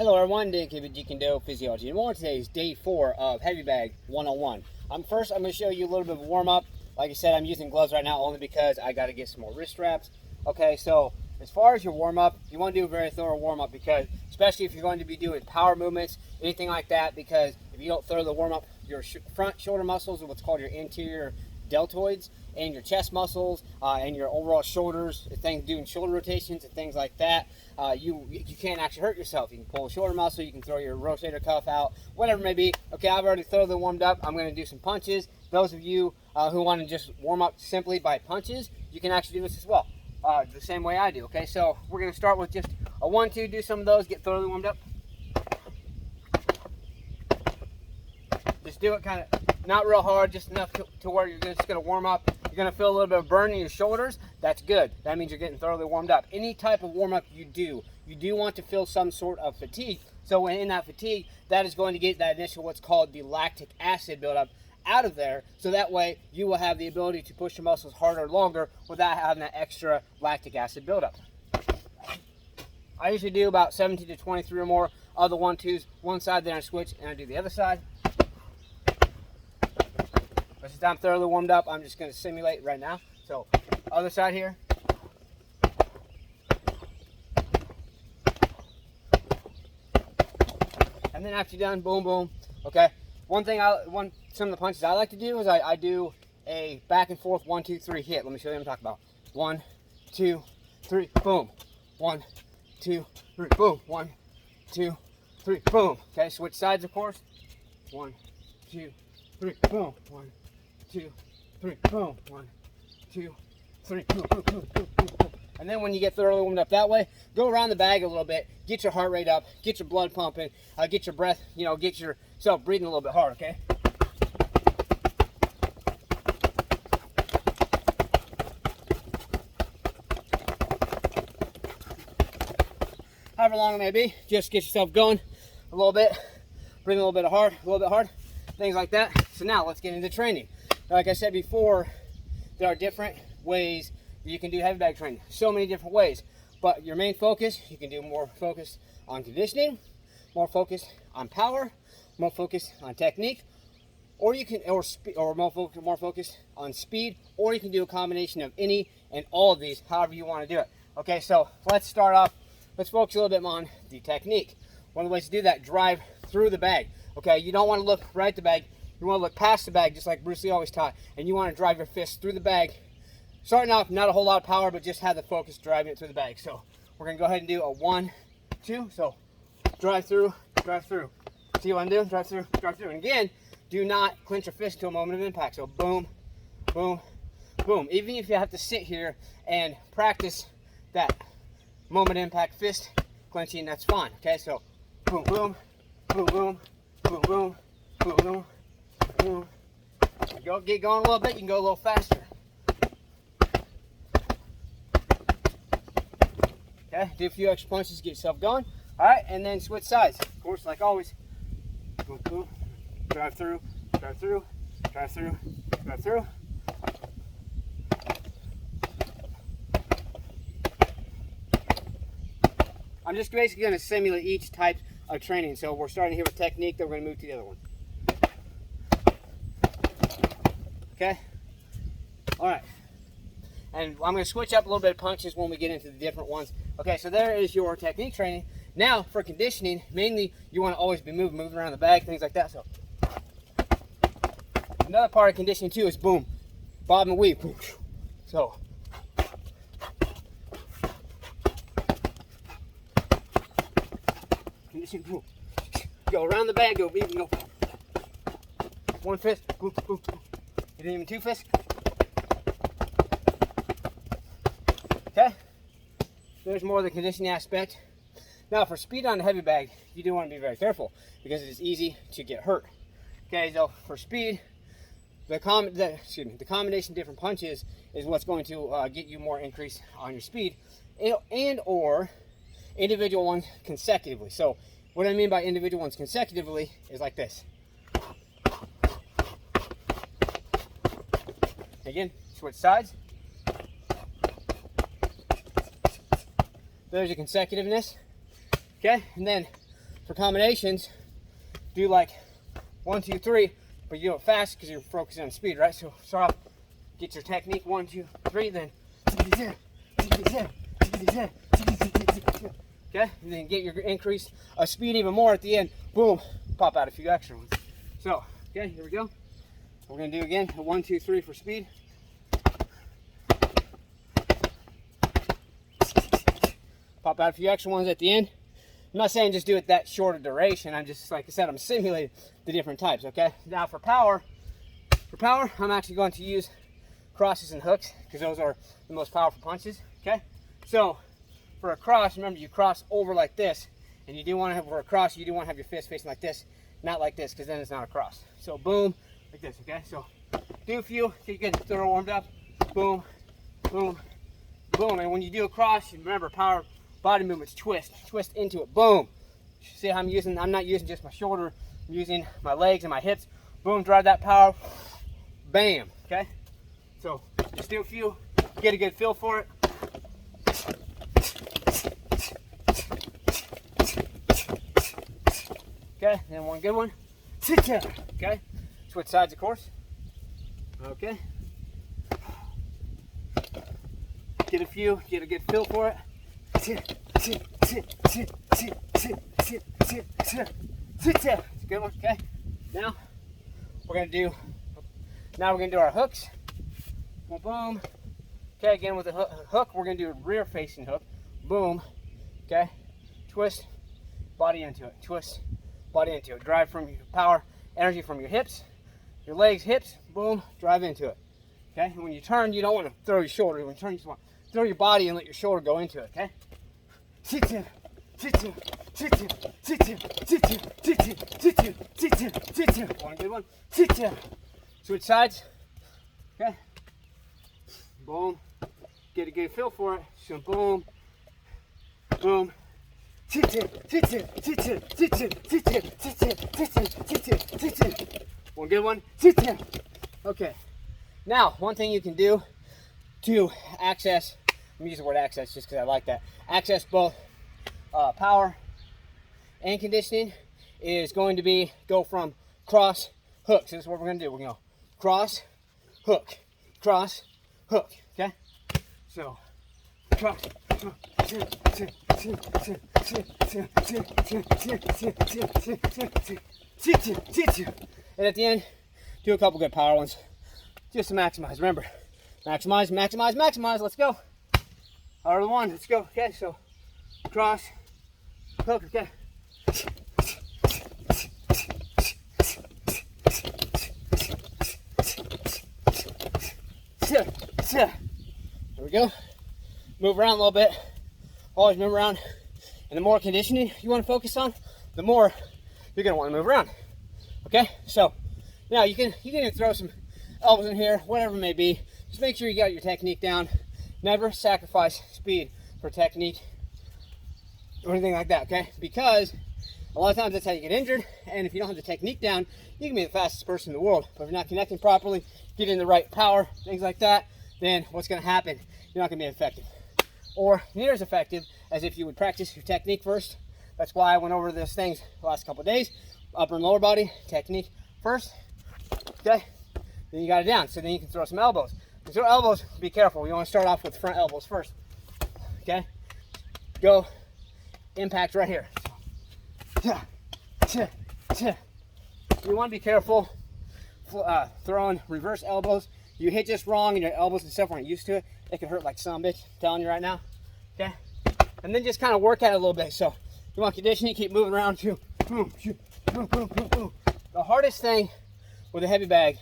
Hello everyone, Dan K with Jeet Kune Physiology, and more. Today is day 4 of Heavy Bag 101. First, I'm going to show you a little bit of a warm up. Like I said, I'm using gloves right now only because I got to get some more wrist straps. Okay, so as far as your warm up, you want to do a very thorough warm up, because especially if you're going to be doing power movements, anything like that, because if you don't thoroughly warm up your front shoulder muscles, or what's called your anterior deltoids, and your chest muscles, and your overall shoulders, things doing shoulder rotations and things like that, you can't actually hurt yourself. You can pull a shoulder muscle, you can throw your rotator cuff out, whatever it may be. Okay, I've already thoroughly warmed up. I'm going to do some punches. Those of you who want to just warm up simply by punches, you can actually do this as well, the same way I do. Okay, so we're going to start with just a 1-2, do some of those, get thoroughly warmed up. Just do it kind of not real hard, just enough to where you're just going to warm up. You're going to feel a little bit of burn in your shoulders. That's good. That means you're getting thoroughly warmed up. Any type of warm up you do want to feel some sort of fatigue. So when in that fatigue, that is going to get that initial what's called the lactic acid buildup out of there. So that way you will have the ability to push your muscles harder, longer, without having that extra lactic acid buildup. I usually do about 17 to 23 or more of the 1-2s. One side, then I switch and I do the other side. But since I'm thoroughly warmed up, I'm just going to simulate right now. So, other side here. And then after you're done, boom, boom. Okay. Some of the punches I like to do is I do a back and forth 1, 2, 3 hit. Let me show you what I'm talking about. 1, 2, 3, boom. 1, 2, 3, boom. 1, 2, 3, boom. Okay, switch sides, of course. 1, 2, 3, boom. 1, 2, 3, boom. 1, 2, 3, boom, boom, boom, boom, boom, boom. And then when you get thoroughly warmed up that way, go around the bag a little bit, get your heart rate up, get your blood pumping, get your breath, get yourself breathing a little bit hard, okay? However long it may be, just get yourself going a little bit, breathing a little bit hard, things like that. So now let's get into training. Like I said before, there are different ways you can do heavy bag training. So many different ways. But your main focus, you can do more focus on conditioning, more focus on power, more focus on technique, or you can more focus on speed, or you can do a combination of any and all of these, however you want to do it. Okay, so let's start off. Let's focus a little bit on the technique. One of the ways to do that, drive through the bag. Okay, you don't want to look right at the bag. You want to look past the bag, just like Bruce Lee always taught, and you want to drive your fist through the bag. Starting off, not a whole lot of power, but just have the focus driving it through the bag. So we're going to go ahead and do a 1, 2. So drive through, drive through. See what I'm doing? Drive through, drive through. And again, do not clench your fist to a moment of impact. So boom, boom, boom. Even if you have to sit here and practice that moment impact fist clenching, that's fine. Okay, so boom, boom, boom, boom, boom, boom, boom, boom, boom. Get going a little bit. You can go a little faster. Okay, do a few extra punches to get yourself going. All right, and then switch sides. Of course, like always, boom, boom, drive through, drive through, drive through, drive through. I'm just basically going to simulate each type of training. So we're starting here with technique, then we're going to move to the other one. Okay? All right. And I'm going to switch up a little bit of punches when we get into the different ones. Okay, so there is your technique training. Now, for conditioning, mainly you want to always be moving around the bag, things like that. So another part of conditioning too is boom, bob and weave. So conditioning, boom. Go around the bag, go, go. One fist, boom, boom, boom. You didn't even 2 fists. Okay, there's more of the conditioning aspect. Now for speed on a heavy bag, you do want to be very careful because it is easy to get hurt. Okay, so for speed, the combination of different punches is what's going to get you more increase on your speed, and or individual ones consecutively. So what I mean by individual ones consecutively is like this. Again, switch sides. There's your consecutiveness. Okay, and then For combinations, do like 1, 2, 3, but you do it fast because you're focusing on speed, right? So start off, get your technique 1, 2, 3, then okay, and then get your increase of speed even more at the end. Boom, pop out a few extra ones. So, okay, here we go. We're gonna do again a 1, 2, 3 for speed. Pop out a few extra ones at the end. I'm not saying just do it that short a duration. I'm just, like I said, I'm simulating the different types, okay? Now for power, I'm actually going to use crosses and hooks because those are the most powerful punches, okay? So for a cross, remember you cross over like this, and you do want to have, for a cross, you do want to have your fist facing like this, not like this, because then it's not a cross. So boom, like this, okay? So do a few, get good, throw warmed up, boom, boom, boom. And when you do a cross, you remember power, body movements, twist into it, boom. See how I'm not using just my shoulder, I'm using my legs and my hips. Boom, drive that power, bam, okay? So just do a few, get a good feel for it. Okay, then one good one. Okay, switch sides of course. Okay. Get a few, get a good feel for it. It's a good one, okay? Now we're gonna do our hooks. Boom, boom. Okay, again with the hook, we're gonna do a rear facing hook. Boom. Okay. Twist, body into it. Twist, body into it. Drive from your power, energy from your hips, your legs, hips. Boom. Drive into it. Okay. And when you turn, you don't want to throw your shoulder. When you turn, you just want to throw your body and let your shoulder go into it. Okay. One good one. Switch sides. Okay. Boom. Get a good feel for it. So boom. Boom. One good one. Okay. Now, one thing you can do to access, I'm using the word access just because I like that, access both power and conditioning is going to be go from cross, hook. So this is what we're going to do. We're going to go cross, hook, okay? So, cross, and at the end, do a couple good power ones just to maximize. Remember, maximize, maximize, maximize. Let's go. Power of the one. Let's go. Okay, so cross, hook, okay. There we go. Move around a little bit. Always move around. And the more conditioning you want to focus on, the more you're going to want to move around. Okay? So, now you can even throw some elbows in here, whatever it may be. Just make sure you got your technique down. Never sacrifice speed for technique or anything like that, okay? Because a lot of times that's how you get injured, and if you don't have the technique down, you can be the fastest person in the world. But if you're not connecting properly, getting the right power, things like that, then what's going to happen? You're not going to be effective. Or near as effective as if you would practice your technique first. That's why I went over those things the last couple of days. Upper and lower body, technique first, okay? Then you got it down, so then you can throw some elbows. And throw elbows, be careful. You want to start off with front elbows first, okay? Go, impact right here. You want to be careful throwing reverse elbows. You hit just wrong and your elbows and stuff aren't used to it. It can hurt like some bitch, I'm telling you right now. Okay? And then just kind of work at it a little bit. So you want conditioning, keep moving around. Boom, boom, boom, boom, boom. The hardest thing with a heavy bag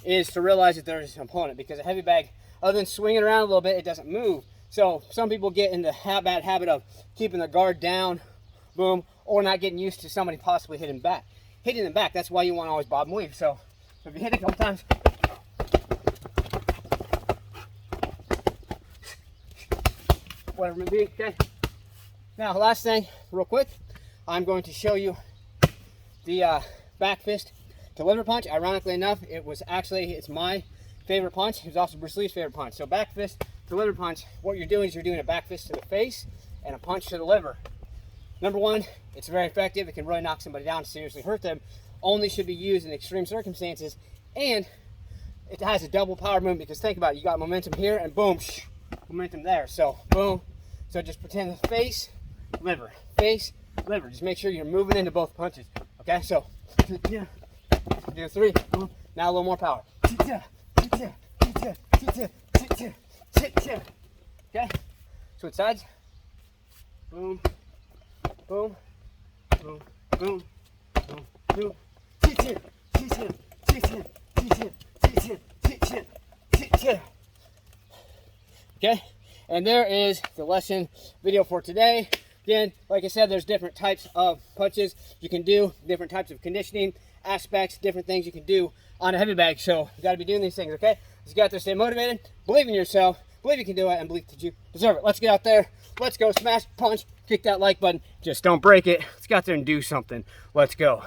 is to realize that there's an opponent, because a heavy bag, other than swinging around a little bit, it doesn't move. So some people get in the bad habit of keeping their guard down, boom, or not getting used to somebody possibly hitting back. Hitting them back, that's why you want to always bob and weave. So if you hit it a couple times, whatever it may be, okay? Now, last thing, real quick, I'm going to show you the back fist to liver punch. Ironically enough, it's my favorite punch. It was also Bruce Lee's favorite punch. So back fist to liver punch, what you're doing is you're doing a back fist to the face and a punch to the liver. Number one, it's very effective. It can really knock somebody down, seriously hurt them. Only should be used in extreme circumstances, and it has a double power movement, because think about it, you got momentum here and boom, momentum there. So boom. So just pretend the face, liver, face, liver. Just make sure you're moving into both punches. Okay, so do 3. Boom. Now a little more power. Okay, switch sides. Boom, boom, boom, boom, boom, boom. Okay, and there is the lesson video for today. Again, like I said, there's different types of punches you can do, different types of conditioning aspects, different things you can do on a heavy bag. So you got to be doing these things, okay? Just got to stay motivated, believe in yourself, believe you can do it, and believe that you deserve it. Let's get out there. Let's go smash, punch, kick that like button. Just don't break it. Let's get out there and do something. Let's go.